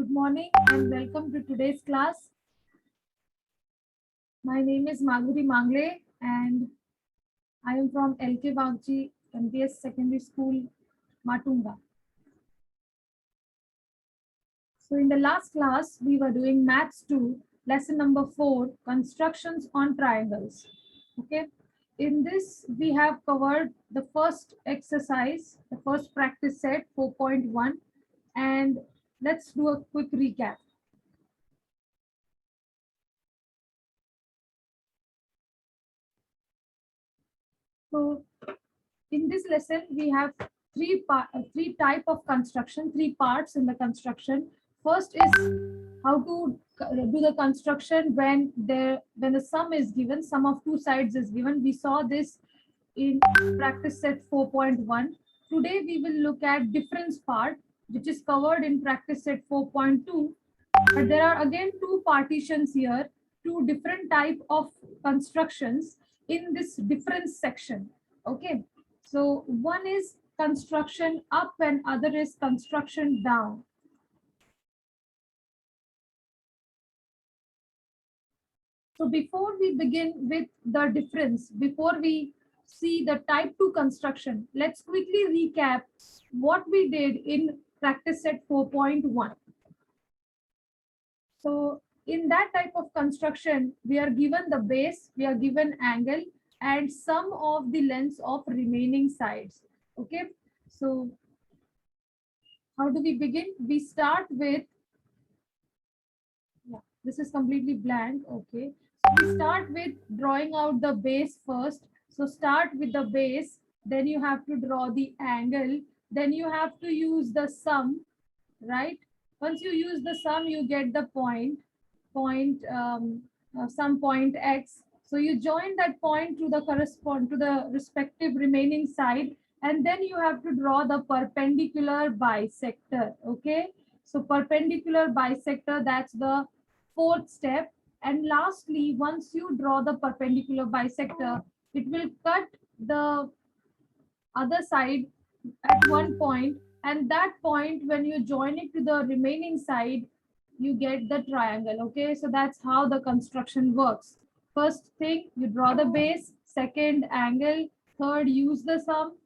Good morning and welcome to today's class. My name is Madhuri Mangle and I am from LK Bagchi MPS Secondary School, Matunga. So in the last class, we were doing Maths 2, lesson number 4, constructions on triangles. Okay. In this, we have covered the first exercise, the first practice set 4.1, and let's do a quick recap. So in this lesson, we have three type of construction, three parts in the construction. First is how to do the construction when the sum is given, sum of two sides is given. We saw this in practice set 4.1. Today we will look at difference part, which is covered in practice set 4.2. But there are again two partitions here, two different type of constructions in this difference section. Okay, so one is construction up and other is construction down. So before we begin with the difference, before we see the type 2 construction, let's quickly recap what we did in practice set 4.1. So in that type of construction, we are given the base, we are given angle and sum of the lengths of remaining sides. Okay, so how do we begin? We start with, yeah, this is completely blank. Okay, so we start with drawing out the base first. So start with the base, then you have to draw the angle, then you have to use the sum, right? Once you use the sum, you get the some point X. So you join that point to the respective remaining side, and then you have to draw the perpendicular bisector. Okay, so perpendicular bisector, that's the fourth step. And lastly, once you draw the perpendicular bisector, it will cut the other side at one point, and that point, when you join it to the remaining side, you get the triangle. Okay, so that's how the construction works. First thing, you draw the base. Second, angle. Third, use the sum.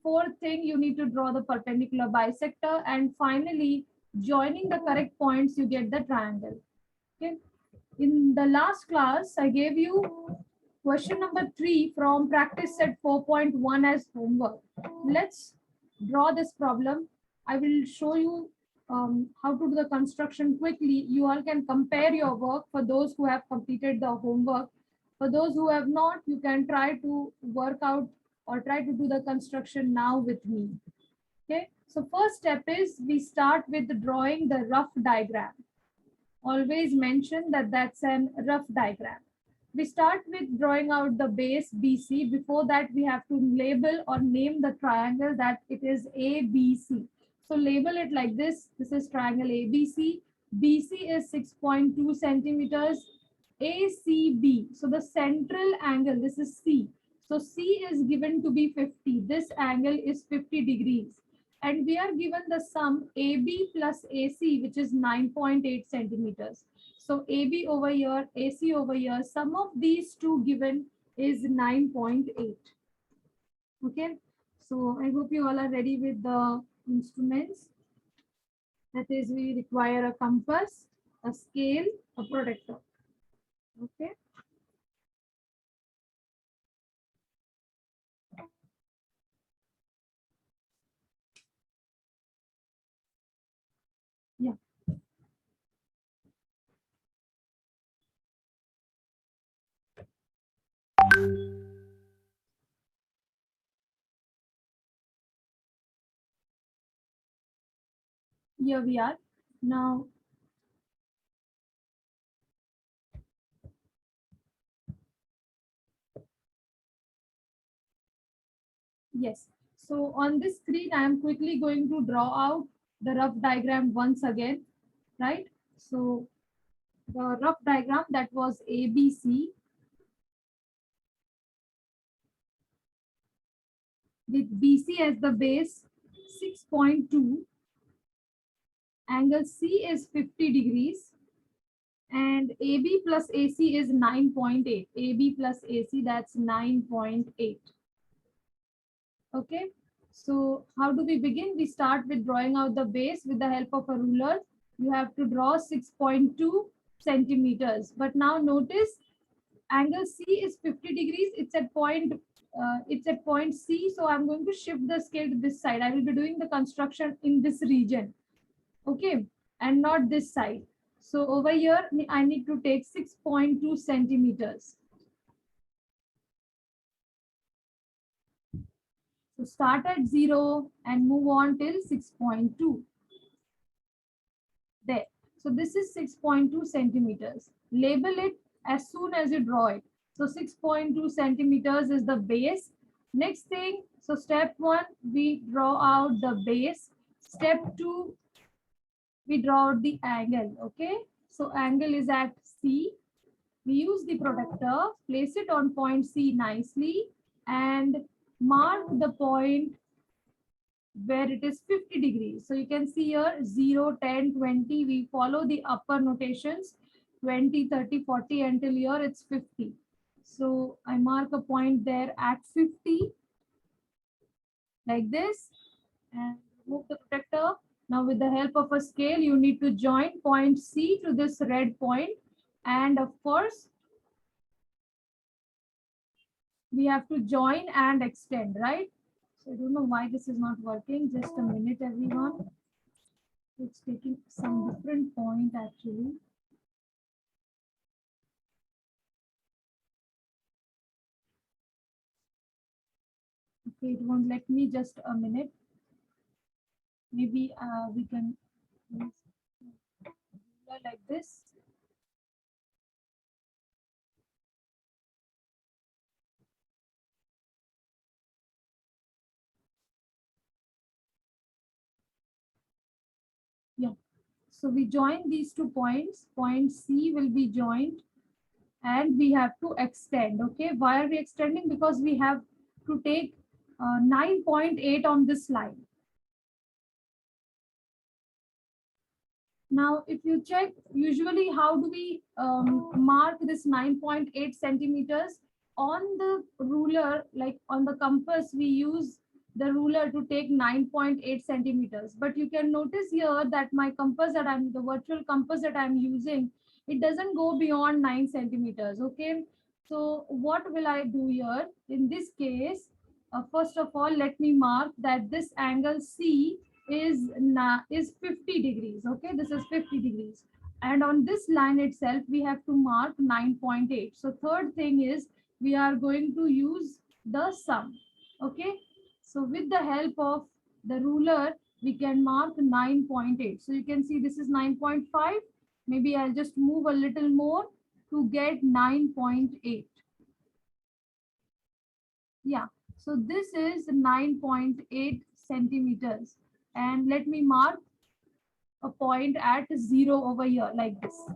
Fourth thing, you need to draw the perpendicular bisector, and finally joining the correct points, you get the triangle. Okay, in the last class I gave you question number 3 from practice set 4.1 as homework. Let's draw this problem. I will show you how to do the construction quickly. You all can compare your work for those who have completed the homework. For those who have not, you can try to work out or try to do the construction now with me. Okay, so first step is we start with drawing the rough diagram. Always mention that that's an rough diagram. We start with drawing out the base BC. Before that, we have to label or name the triangle that it is ABC. So label it like this. This is triangle ABC. BC is 6.2 centimeters. ACB. So the central angle, this is C. So C is given to be 50. This angle is 50 degrees. And we are given the sum AB plus AC, which is 9.8 centimeters. So AB over here, AC over here, sum of these two given is 9.8. Okay, so I hope you all are ready with the instruments. That is, we require a compass, a scale, a protractor. Okay. Yeah. Here we are. Now, yes. So on this screen, I am quickly going to draw out the rough diagram once again, right? So the rough diagram, that was ABC with BC as the base, 6.2, Angle C is 50 degrees. And AB plus AC is 9.8. AB plus AC, that's 9.8. Okay. So how do we begin? We start with drawing out the base with the help of a ruler. You have to draw 6.2 centimeters. But now notice angle C is 50 degrees. It's at point C. So I'm going to shift the scale to this side. I will be doing the construction in this region. Okay. And not this side. So over here, I need to take 6.2 centimeters. So start at 0 and move on till 6.2. There. So this is 6.2 centimeters. Label it as soon as you draw it. So 6.2 centimeters is the base. Next thing, so step 1, we draw out the base. Step 2, we draw out the angle. Okay. So angle is at C. We use the protractor, place it on point C nicely and mark the point where it is 50 degrees. So you can see here 0, 10, 20. We follow the upper notations 20, 30, 40 until here it's 50. So I mark a point there at 50 like this and move the protractor. Now with the help of a scale, you need to join point C to this red point. And of course, we have to join and extend, right? So I don't know why this is not working. Just a minute, everyone. It's taking some different point actually. Okay, it won't let me. Just a minute. Maybe we can use like this. Yeah. So we join these 2 points. Point C will be joined and we have to extend. Okay. Why are we extending? Because we have to take 9.8 on this line. Now, if you check, usually how do we mark this 9.8 centimeters? On the ruler, like on the compass, we use the ruler to take 9.8 centimeters. But you can notice here that my compass the virtual compass that I'm using, it doesn't go beyond 9 centimeters, okay? So what will I do here? In this case, first of all, let me mark that this angle C is 50 degrees. Okay, this is 50 degrees. And on this line itself, we have to mark 9.8. So third thing is we are going to use the sum. Okay, so with the help of the ruler, we can mark 9.8. So you can see this is 9.5. Maybe I'll just move a little more to get 9.8. Yeah, so this is 9.8 centimeters. And let me mark a point at 0 over here like this. I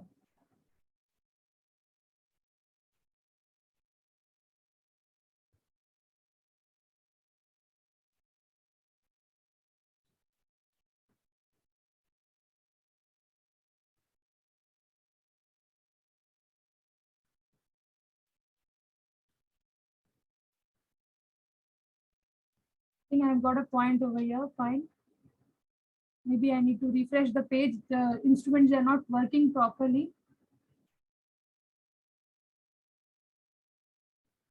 think I've got a point over here, fine. Maybe I need to refresh the page. The instruments are not working properly.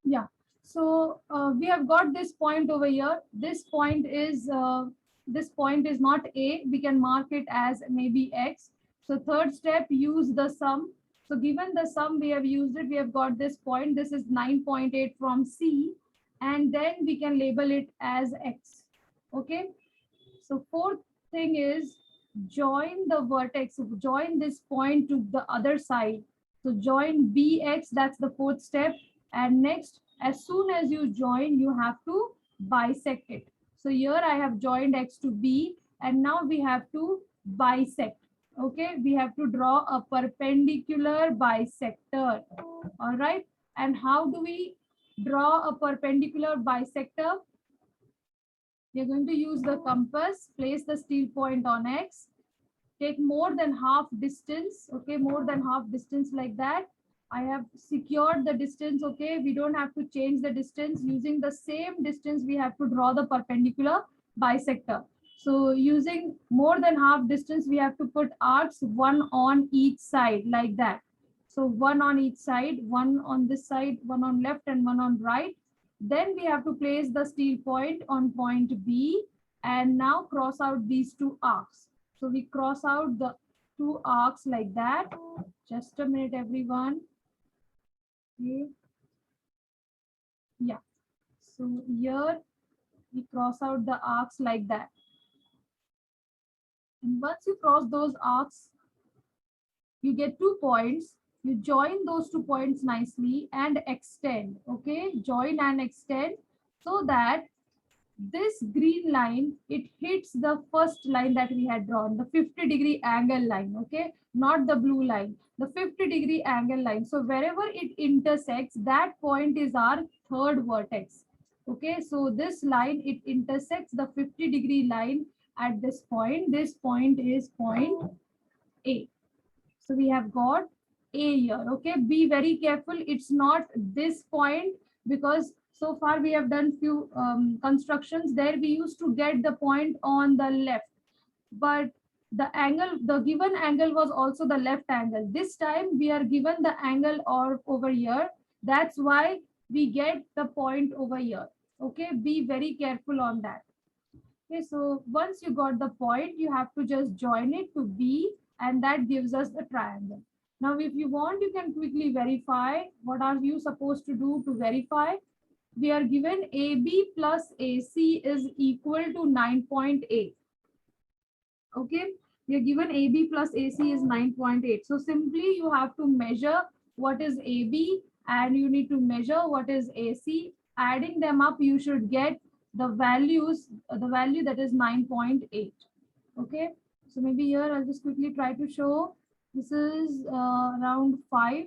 Yeah, so we have got this point over here. This point is not A. We can mark it as maybe X. So third step, use the sum. So given the sum, we have used it. We have got this point. This is 9.8 from C. And then we can label it as X. Okay. So fourth thing is join the vertex. Join this point to the other side. So join BX. That's the fourth step. And next, as soon as you join, you have to bisect it. So here I have joined X to B, and now we have to bisect. Okay, we have to draw a perpendicular bisector. All right. And how do we draw a perpendicular bisector? We are going to use the compass, place the steel point on X, take more than half distance, okay, more than half distance like that. I have secured the distance, okay. We don't have to change the distance. Using the same distance, we have to draw the perpendicular bisector. So using more than half distance, we have to put arcs, one on each side like that. So one on each side, one on this side, one on left and one on right. Then we have to place the steel point on point B and now cross out these two arcs. So we cross out the two arcs like that. Just a minute, everyone. Okay. Yeah. So here we cross out the arcs like that. And once you cross those arcs, you get 2 points. You join those 2 points nicely and extend. Okay. Join and extend so that this green line, it hits the first line that we had drawn, the 50-degree angle line, okay, not the blue line, the 50-degree angle line. So wherever it intersects, that point is our third vertex. Okay, so this line, it intersects the 50-degree line at this point. This point is point A. So we have got A here. Okay, be very careful. It's not this point, because so far we have done few constructions there. We used to get the point on the left, but the angle, the given angle was also the left angle. This time we are given the angle or over here. That's why we get the point over here. Okay, be very careful on that. Okay, so once you got the point, you have to just join it to B, and that gives us the triangle. Now, if you want, you can quickly verify. What are you supposed to do to verify? We are given AB plus AC is equal to 9.8. Okay, we are given AB plus AC is 9.8. So simply you have to measure what is AB and you need to measure what is AC. Adding them up, you should get the values, the value that is 9.8. Okay, so maybe here I'll just quickly try to show. This is around 5.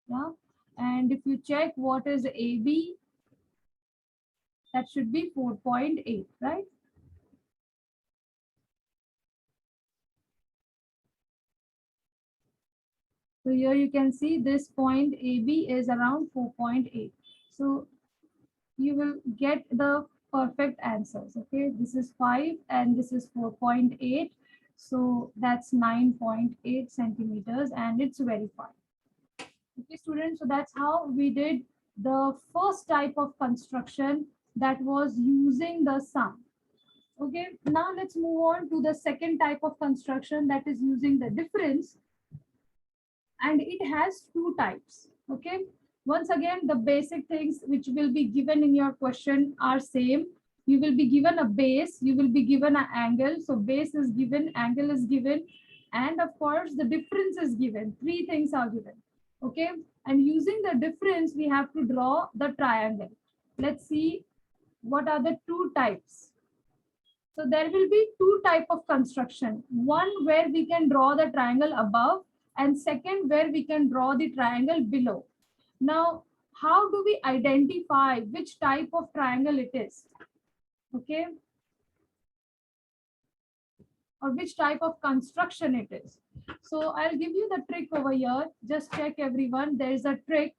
Yeah, and if you check what is AB, that should be 4.8, right? So here you can see this point AB is around 4.8. So you will get the perfect answers. Okay, this is 5 and this is 4.8. So that's 9.8 centimeters and it's verified. Okay, students, so that's how we did the first type of construction, that was using the sum. Okay, now let's move on to the second type of construction, that is using the difference. And it has 2 types. Okay, once again, the basic things which will be given in your question are same. You will be given a base, you will be given an angle. So base is given, angle is given, and of course the difference is given. 3 things are given. Okay, and using the difference, we have to draw the triangle. Let's see what are the 2 types. So there will be 2 type of construction. One where we can draw the triangle above, and second where we can draw the triangle below. Now, how do we identify which type of triangle it is? Okay, or which type of construction it is. So I'll give you the trick over here. Just check, everyone. There is a trick.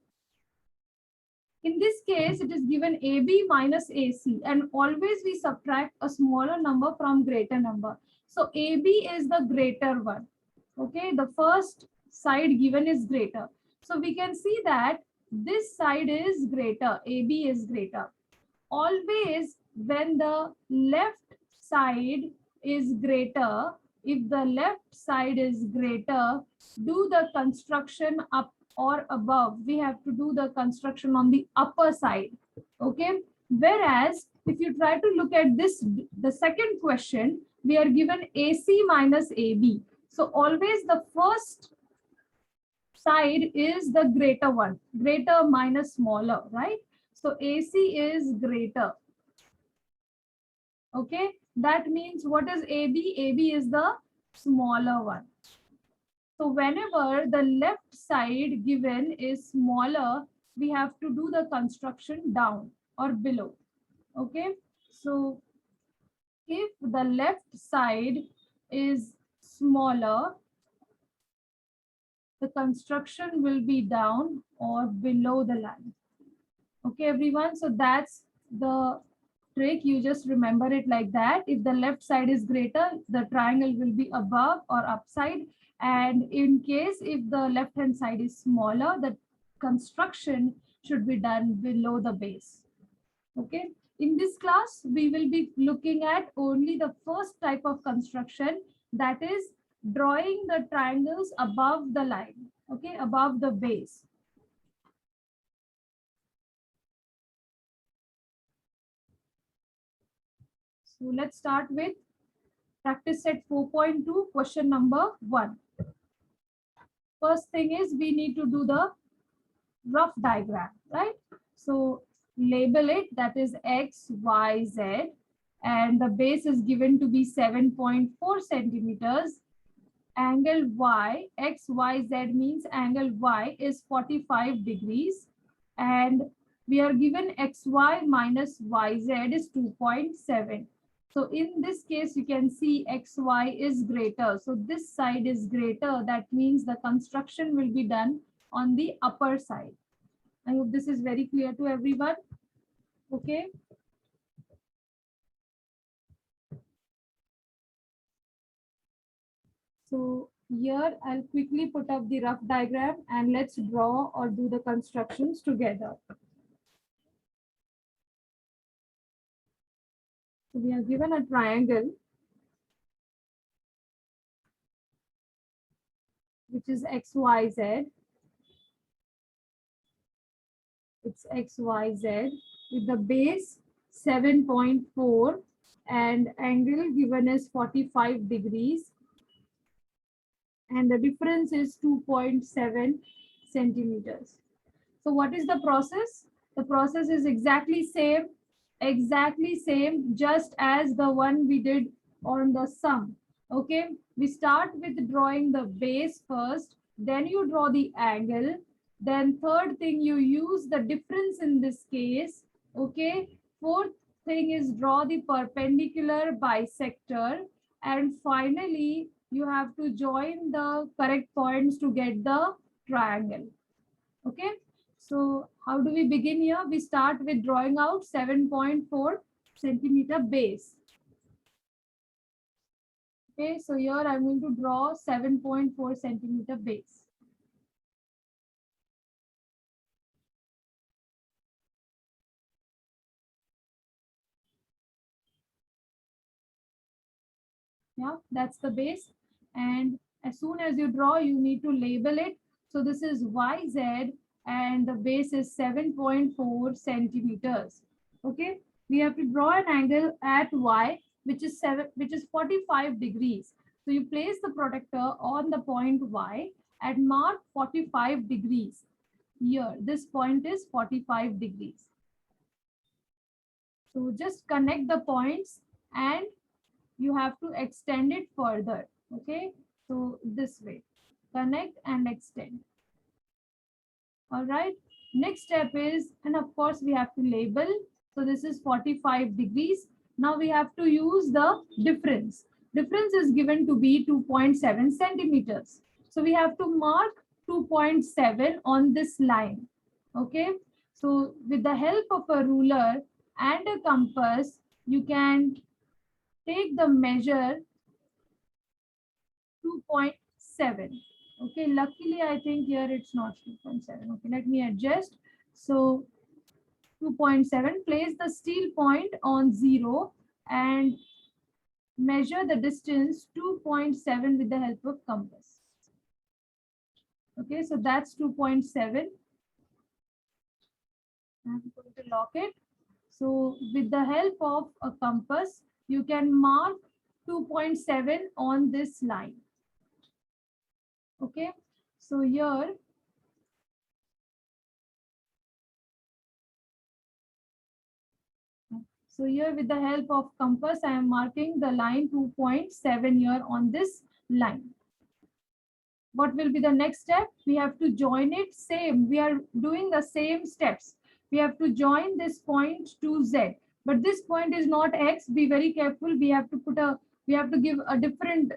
In this case, it is given AB minus AC, and always we subtract a smaller number from greater number. So AB is the greater one. Okay, the first side given is greater. So we can see that this side is greater, AB is greater. Always when the left side is greater, if the left side is greater, do the construction up or above. We have to do the construction on the upper side. Okay, whereas if you try to look at this, the second question, we are given AC minus AB. So always the first side is the greater one, greater minus smaller, right? So AC is greater. Okay, that means what is AB? AB is the smaller one. So whenever the left side given is smaller, we have to do the construction down or below. Okay, so if the left side is smaller, the construction will be down or below the line. Okay, everyone. So that's the trick. You just remember it like that. If the left side is greater, the triangle will be above or upside. And in case if the left hand side is smaller, the construction should be done below the base. Okay. In this class, we will be looking at only the first type of construction, that is drawing the triangles above the line, okay, above the base. So let's start with practice set 4.2, question number 1. First thing is we need to do the rough diagram, right? So label it, that is X, Y, Z, and the base is given to be 7.4 centimeters. Angle Y, X, Y, Z means angle Y is 45 degrees, and we are given XY minus YZ is 2.7. So in this case, you can see XY is greater. So this side is greater. That means the construction will be done on the upper side. I hope this is very clear to everyone. Okay. So here I'll quickly put up the rough diagram and let's draw or do the constructions together. So we are given a triangle which is XYZ. It's XYZ with the base 7.4 and angle given is 45 degrees. And the difference is 2.7 centimeters. So what is the process? The process is exactly same, just as the one we did on the sum. Okay, we start with drawing the base first, then you draw the angle, then third thing you use the difference in this case. Okay, fourth thing is draw the perpendicular bisector, and finally you have to join the correct points to get the triangle. Okay, so how do we begin here? We start with drawing out 7.4 centimeter base. Okay, so here I'm going to draw 7.4 centimeter base. Yeah, that's the base. And as soon as you draw, you need to label it. So this is YZ and the base is 7.4 centimeters. Okay, we have to draw an angle at Y, which is 45 degrees. So you place the protractor on the point Y and mark 45 degrees. Here, this point is 45 degrees. So just connect the points and you have to extend it further. Okay, so this way, connect and extend. All right, next step is, and of course we have to label. So this is 45 degrees. Now we have to use the difference. Difference is given to be 2.7 centimeters. So we have to mark 2.7 on this line. Okay, so with the help of a ruler and a compass, you can take the measure 2.7. Okay, luckily I think here it's not 2.7. Okay, let me adjust. So 2.7, place the steel point on 0 and measure the distance 2.7 with the help of compass. Okay, so that's 2.7. I'm going to lock it. So with the help of a compass, you can mark 2.7 on this line. Okay, so here with the help of compass, I am marking the line 2.7 here on this line. What will be the next step? We have to join it. Same, we are doing the same steps. We have to join this point to Z, but this point is not X. Be very careful. We have to put a we have to give a different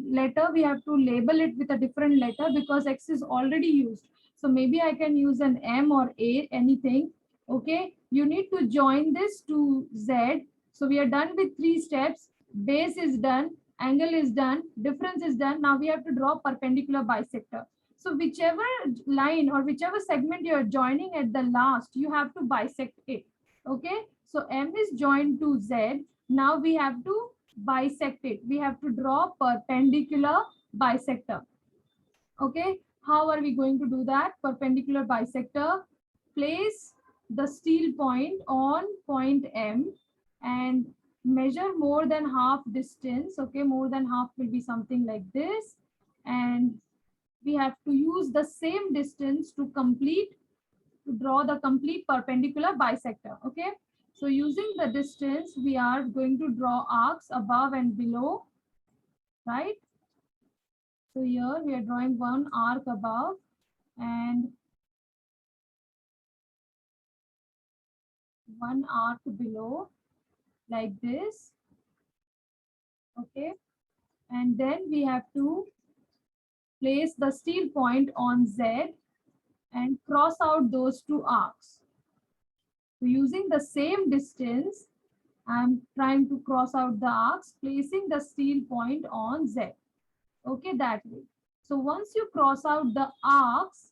letter. We have to label it with a different letter because X is already used. So maybe I can use an M or A, anything. Okay, you need to join this to Z. So we are done with 3 steps. Base is done, angle is done, difference is done. Now we have to draw perpendicular bisector. So whichever line or whichever segment you are joining at the last, you have to bisect it. Okay, so M is joined to Z. Now we have to bisect it. We have to draw perpendicular bisector. Okay, how are we going to do that? Perpendicular bisector. Place the steel point on point M and measure more than half distance. Okay, more than half will be something like this. And we have to use the same distance to draw the complete perpendicular bisector. Okay, so using the distance, we are going to draw arcs above and below, right? So here we are drawing one arc above and one arc below, like this. Okay, and then we have to place the steel point on Z and cross out those 2 arcs. So using the same distance, I'm trying to cross out the arcs, placing the steel point on Z. Okay, that way. So once you cross out the arcs,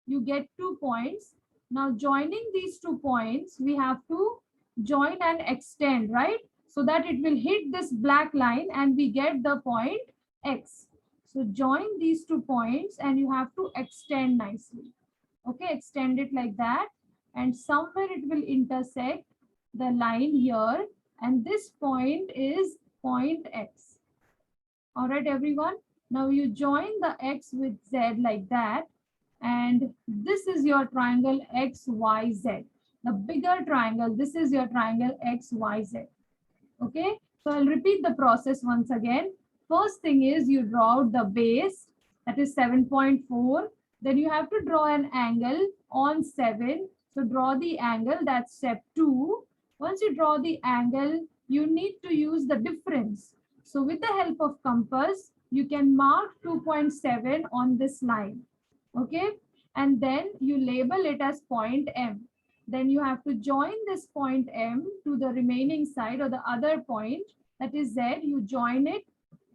you get 2 points. Now joining these 2 points, we have to join and extend, right? So that it will hit this black line and we get the point X. So join these 2 points and you have to extend nicely. Okay, extend it like that. And somewhere it will intersect the line here. And this point is point X. All right, everyone. Now you join the X with Z like that. And this is your triangle XYZ. The bigger triangle, this is your triangle XYZ. Okay, so I'll repeat the process once again. First thing is you draw out the base, that is 7.4. Then you have to draw an angle on 7. So draw the angle, that's step 2. Once you draw the angle, you need to use the difference. So with the help of compass, you can mark 2.7 on this line. Okay, and then you label it as point M. Then you have to join this point M to the remaining side or the other point, that is Z. You join it.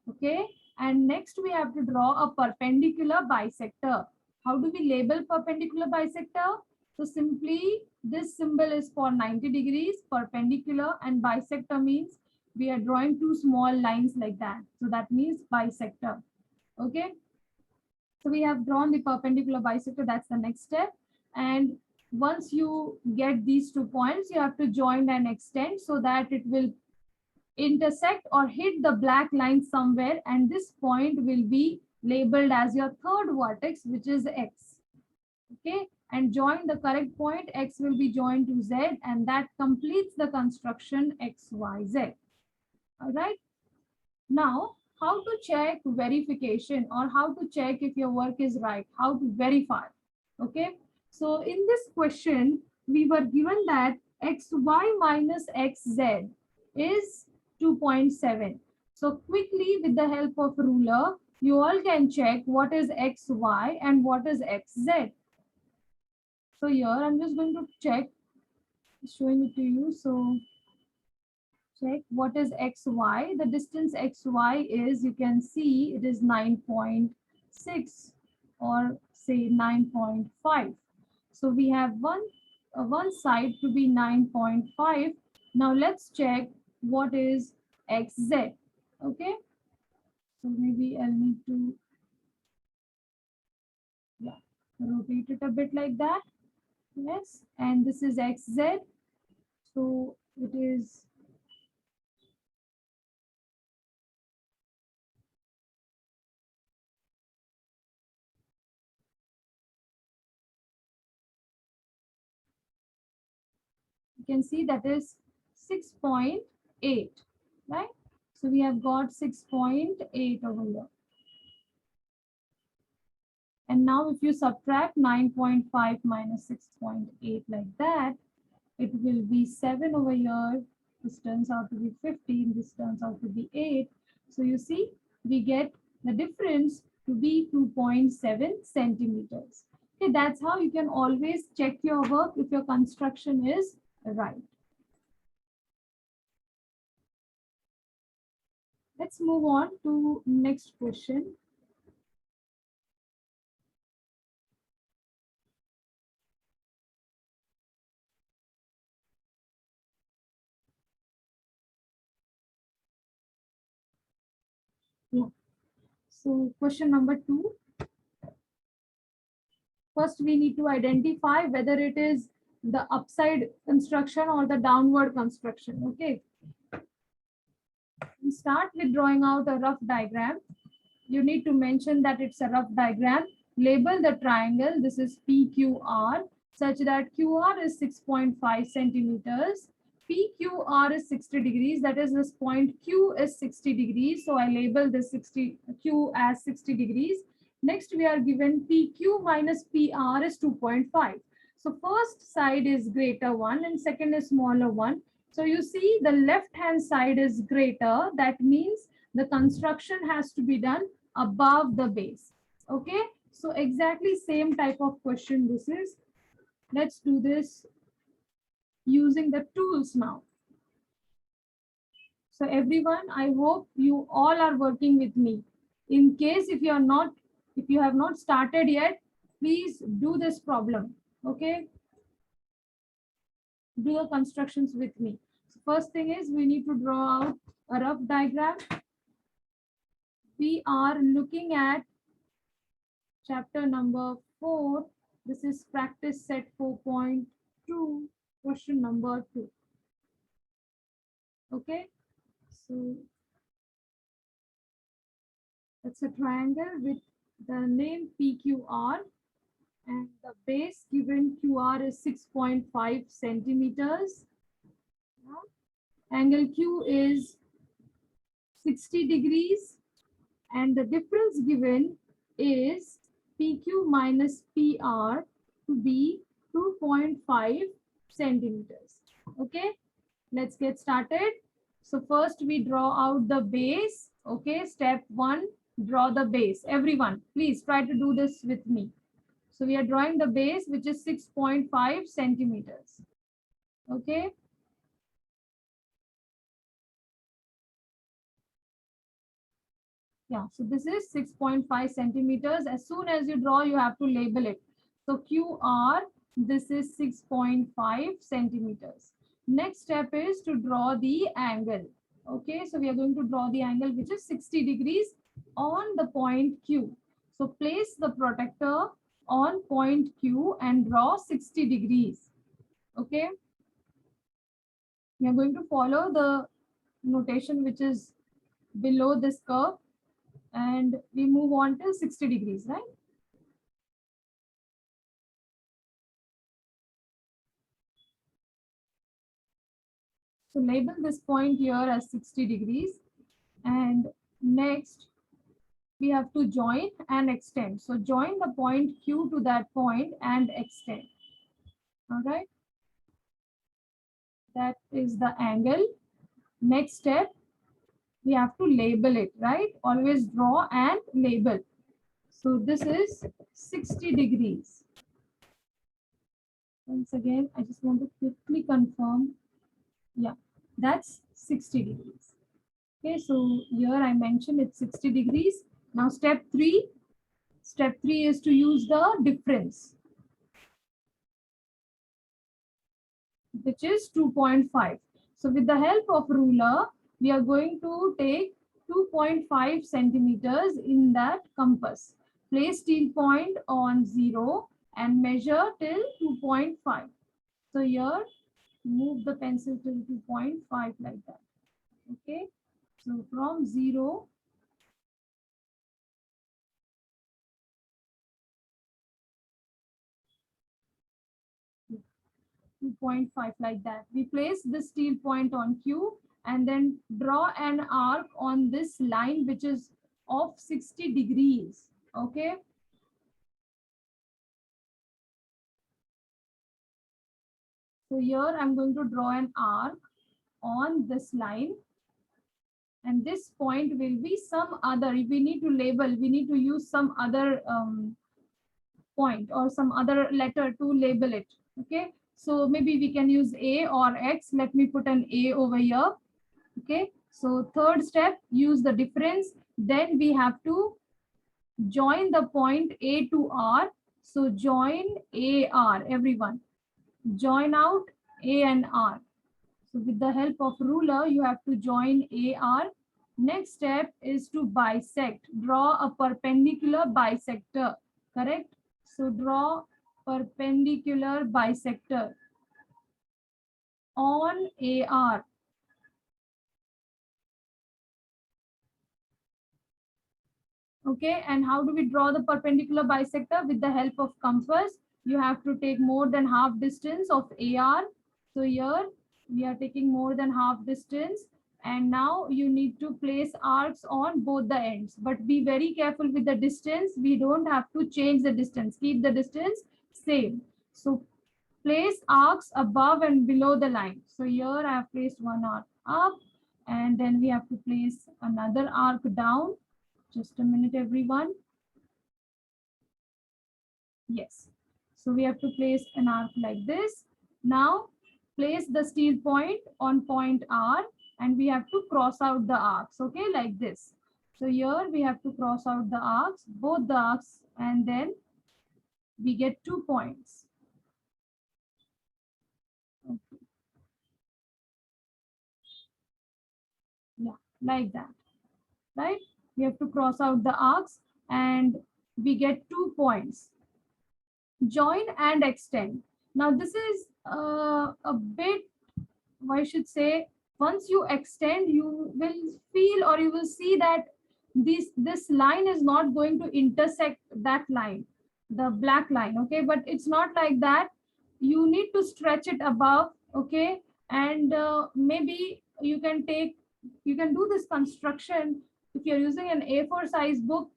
Okay, and next we have to draw a perpendicular bisector. How do we label perpendicular bisector? So simply this symbol is for 90 degrees, perpendicular, and bisector means we are drawing 2 small lines like that. So that means bisector. Okay, so we have drawn the perpendicular bisector. That's the next step. And once you get these 2 points, you have to join and extend so that it will intersect or hit the black line somewhere. And this point will be labeled as your third vertex, which is X. Okay, and join the correct point. X will be joined to Z, and that completes the construction XYZ. All right. Now, how to check verification or how to check if your work is right, how to verify. Okay, so in this question, we were given that xy minus xz is 2.7. So quickly with the help of ruler, you all can check what is xy and what is xz. So here I'm just going to check, showing it to you. So check what is xy. The distance xy is, you can see it is 9.6 or say 9.5. So we have one side to be 9.5. Now let's check what is xz. Okay, so maybe I'll need to rotate it a bit like that. Yes, and this is xz. So it is you can see that is 6.8, right? So we have got 6.8 over here. And now if you subtract 9.5 minus 6.8 like that, it will be 7 over here This turns out to be 15. This turns out to be 8. So you see, we get the difference to be 2.7 centimeters. Okay, that's how you can always check your work if your construction is right. Let's move on to next question. Yeah. So question number 2. First, we need to identify whether it is the upside construction or the downward construction. Okay. We start with drawing out a rough diagram. You need to mention that it's a rough diagram. Label the triangle. This is PQR, such that QR is 6.5 centimeters. PQR is 60 degrees. That is, this point Q is 60 degrees. So I label this Q as 60 degrees. Next, we are given PQ minus PR is 2.5. So first side is greater one and second is smaller one. So you see the left hand side is greater. That means the construction has to be done above the base. Okay, so exactly same type of question this is. Let's do this using the tools now. So everyone, I hope you all are working with me. In case if you have not started yet, please do this problem. Okay, do the constructions with me. So first thing is we need to draw out a rough diagram. We are looking at chapter number 4. This is practice set 4.2, question number 2. Okay, so it's a triangle with the name PQR and the base given QR is 6.5 centimeters. Angle Q is 60 degrees and the difference given is PQ minus PR to be 2.5 centimeters. Okay, let's get started. So first we draw out the base. Okay, step 1, draw the base. Everyone, please try to do this with me. So we are drawing the base, which is 6.5 centimeters. Okay. Yeah, so this is 6.5 centimeters. As soon as you draw, you have to label it. So QR, this is 6.5 centimeters. Next step is to draw the angle. Okay, so we are going to draw the angle which is 60 degrees on the point Q. So place the protector on point Q and draw 60 degrees. Okay, we are going to follow the notation which is below this curve. And we move on till 60 degrees, right? So label this point here as 60 degrees. And next, we have to join and extend. So join the point Q to that point and extend. All right. That is the angle. Next step, we have to label it, right? Always draw and label. So this is 60 degrees. Once again, I just want to quickly confirm. Yeah, that's 60 degrees. Okay, so here I mentioned it's 60 degrees. Now step 3. Step 3 is to use the difference, which is 2.5. So with the help of ruler, we are going to take 2.5 centimeters in that compass. Place steel point on 0 and measure till 2.5. So here, move the pencil till 2.5 like that. Okay, so from 0, 2.5 like that. We place the steel point on Q and then draw an arc on this line which is of 60 degrees. Okay. So here I'm going to draw an arc on this line, and this point will be some other. If we need to label, we need to use some other point or some other letter to label it. Okay, so maybe we can use A or X. Let me put an A over here. Okay, so third step, use the difference. Then we have to join the point A to R. So join AR, everyone. Join out A and R. So with the help of ruler, you have to join AR. Next step is to bisect. Draw a perpendicular bisector, correct? So draw perpendicular bisector on AR. Okay, and how do we draw the perpendicular bisector? With the help of compass. You have to take more than half distance of AR. So here we are taking more than half distance, and now you need to place arcs on both the ends, but be very careful with the distance. We don't have to change the distance, keep the distance same. So place arcs above and below the line. So here I have placed one arc up, and then we have to place another arc down. Just a minute, everyone. Yes. So we have to place an arc like this. Now place the steel point on point R, and we have to cross out the arcs, okay, like this. So here we have to cross out the arcs, both the arcs, and then we get 2 points. Okay. Yeah, like that, right? We have to cross out the arcs and we get 2 points. Join and extend. Now this is a bit, I should say, once you extend, you will feel or you will see that this line is not going to intersect that line, the black line. Okay, but it's not like that. You need to stretch it above. Okay, and maybe you can do this construction. If you're using an A4 size book,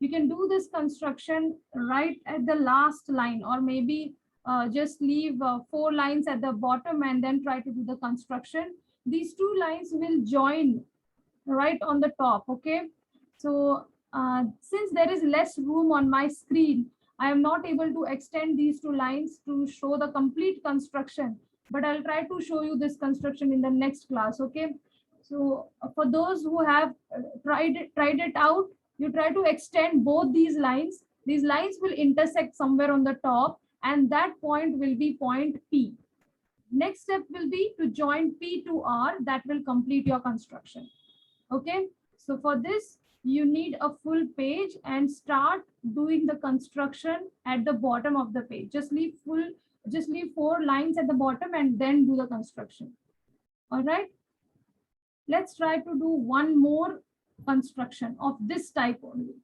you can do this construction right at the last line, or maybe just leave 4 lines at the bottom and then try to do the construction. These 2 lines will join right on the top. Okay, so since there is less room on my screen, I am not able to extend these 2 lines to show the complete construction, but I'll try to show you this construction in the next class. Okay, so for those who have tried it out, you try to extend both these lines. These lines will intersect somewhere on the top, and that point will be point P. Next step will be to join P to R. That will complete your construction. Okay, so for this you need a full page and start doing the construction at the bottom of the page. Just leave 4 lines at the bottom and then do the construction. All right, let's try to do one more construction of this type only.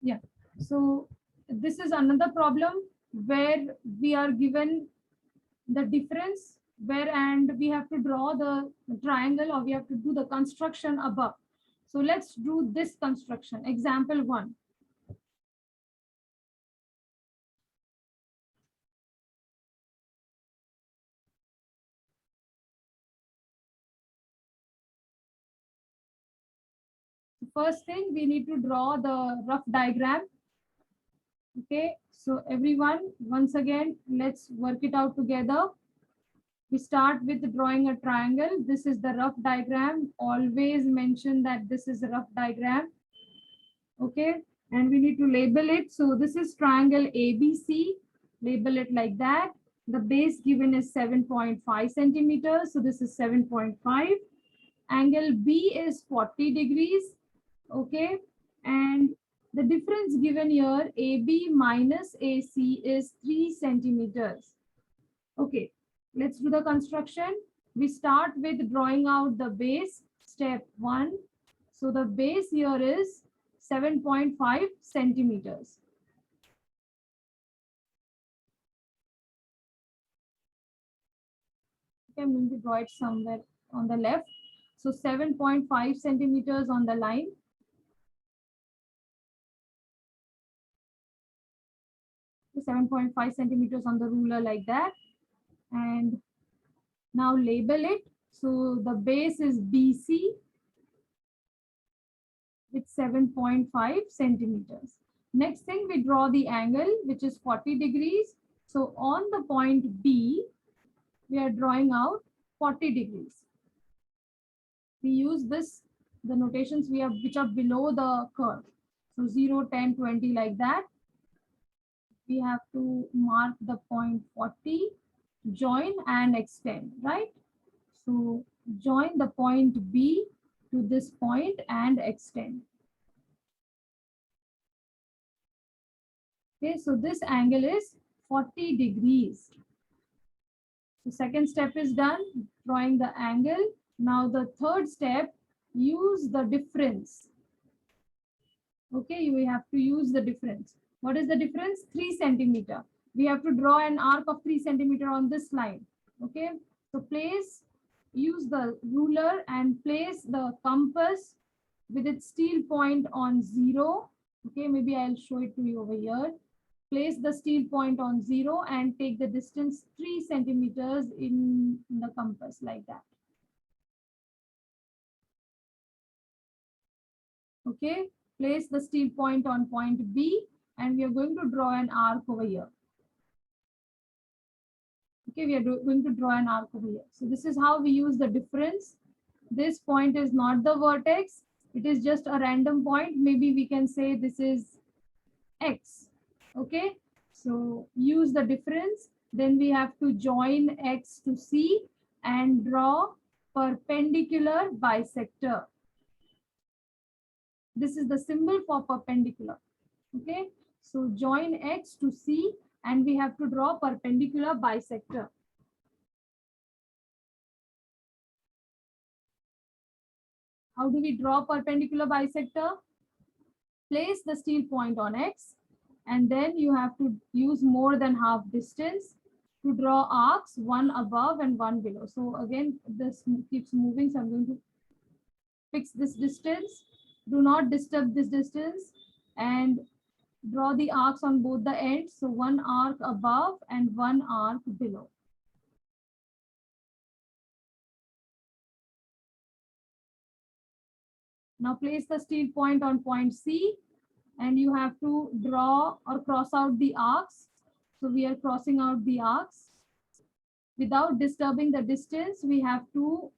Yeah, so this is another problem where we are given the difference and we have to draw the triangle, or we have to do the construction above. So let's do this construction. Example 1. First thing, we need to draw the rough diagram. Okay, so everyone, once again, let's work it out together. We start with drawing a triangle. This is the rough diagram. Always mention that this is a rough diagram. Okay, and we need to label it. So this is triangle ABC. Label it like that. The base given is 7.5 centimeters. So this is 7.5. Angle B is 40 degrees. Okay, and the difference given here, AB minus AC, is 3 centimeters. Okay, let's do the construction. We start with drawing out the base, step 1. So the base here is 7.5 centimeters. Okay, I'm going to draw it somewhere on the left. So 7.5 centimeters on the line. 7.5 centimeters on the ruler like that. And now label it. So the base is BC with 7.5 centimeters. Next thing, we draw the angle, which is 40 degrees. So on the point B, we are drawing out 40 degrees. We use this, the notations we have, which are below the curve. So 0, 10, 20 like that. We have to mark the point 40, join and extend, right? So join the point B to this point and extend. Okay, so this angle is 40 degrees. The second step is done, drawing the angle. Now the third step, use the difference. Okay, we have to use the difference. What is the difference? 3 centimeter. We have to draw an arc of 3 centimeter on this line. Okay, so use the ruler and place the compass with its steel point on 0. Okay, maybe I'll show it to you over here. Place the steel point on 0 and take the distance 3 centimeters in the compass like that. Okay, place the steel point on point B and we are going to draw an arc over here. Okay, we are going to draw an arc over here. So this is how we use the difference. This point is not the vertex. It is just a random point. Maybe we can say this is X. Okay, so use the difference. Then we have to join X to C and draw perpendicular bisector. This is the symbol for perpendicular. Okay, so join X to C and we have to draw perpendicular bisector. How do we draw perpendicular bisector? Place the steel point on X and then you have to use more than half distance to draw arcs, one above and one below. So again, this keeps moving. So I'm going to fix this distance. Do not disturb this distance and draw the arcs on both the ends. So one arc above and one arc below. Now place the steel point on point C and you have to draw or cross out the arcs. So we are crossing out the arcs. Without disturbing the distance, we have to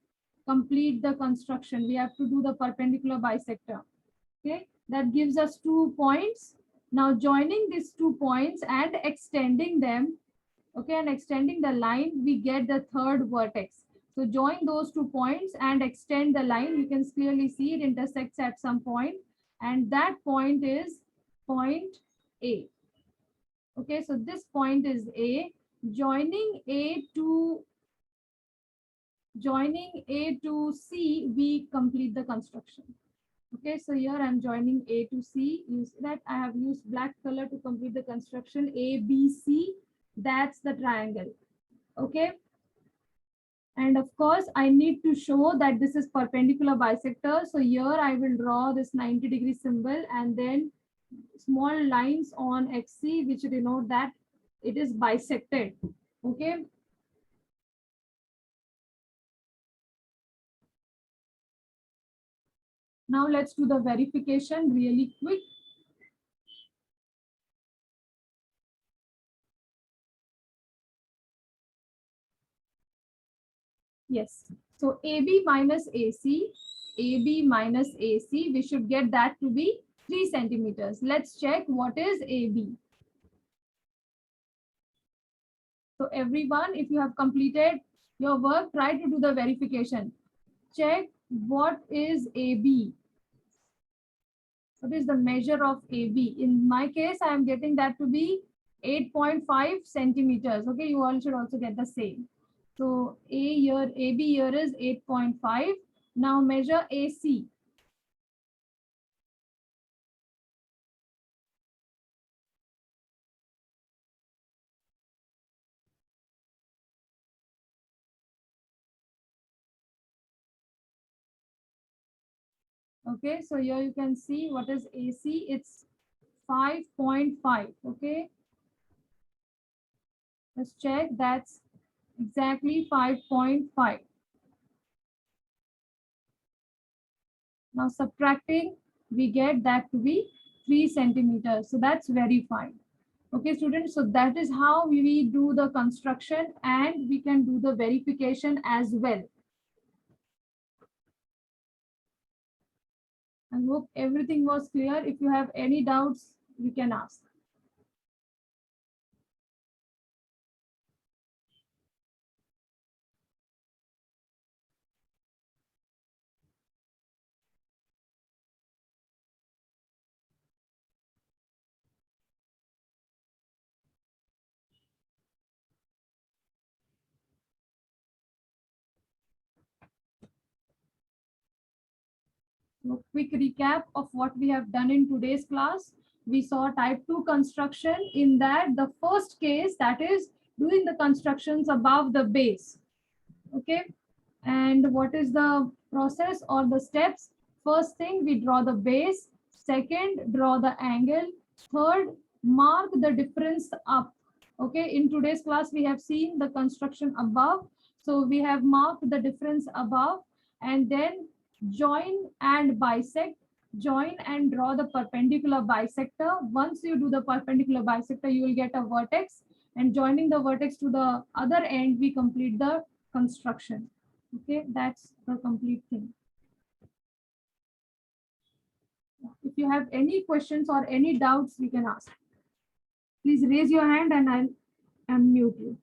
complete the construction. We have to do the perpendicular bisector. Okay, that gives us 2 points. Now joining these 2 points and extending them, okay, and extending the line, we get the third vertex. So join those 2 points and extend the line. You can clearly see it intersects at some point, and that point is point A. Okay, so this point is A. Joining A to C, we complete the construction. Okay, so here I'm joining A to C. You see that I have used black color to complete the construction. A, B, C, that's the triangle. Okay. And of course, I need to show that this is perpendicular bisector. So here I will draw this 90-degree symbol and then small lines on XC, which denote that it is bisected. Okay. Now let's do the verification really quick. Yes. So AB minus AC, we should get that to be 3 centimeters. Let's check what is AB. So everyone, if you have completed your work, try to do the verification. Check what is AB. What is the measure of AB? In my case, I am getting that to be 8.5 centimeters. Okay, you all should also get the same. So AB here is 8.5. Now measure AC. Okay, so here you can see what is AC. It's 5.5. Okay. Let's check. That's exactly 5.5. Now subtracting, we get that to be 3 centimeters. So that's very fine. Okay, students. So that is how we do the construction, and we can do the verification as well. I hope everything was clear. If you have any doubts, you can ask. So quick recap of what we have done in today's class. We saw type 2 construction. In that, the first case, that is doing the constructions above the base. Okay. And what is the process or the steps? First thing, we draw the base. Second, draw the angle. Third, mark the difference up. Okay, in today's class, we have seen the construction above. So we have marked the difference above, and then join and bisect. Join and draw the perpendicular bisector. Once you do the perpendicular bisector, you will get a vertex, and joining the vertex to the other end, we complete the construction. Okay, that's the complete thing. If you have any questions or any doubts, you can ask. Please raise your hand and I'll unmute you.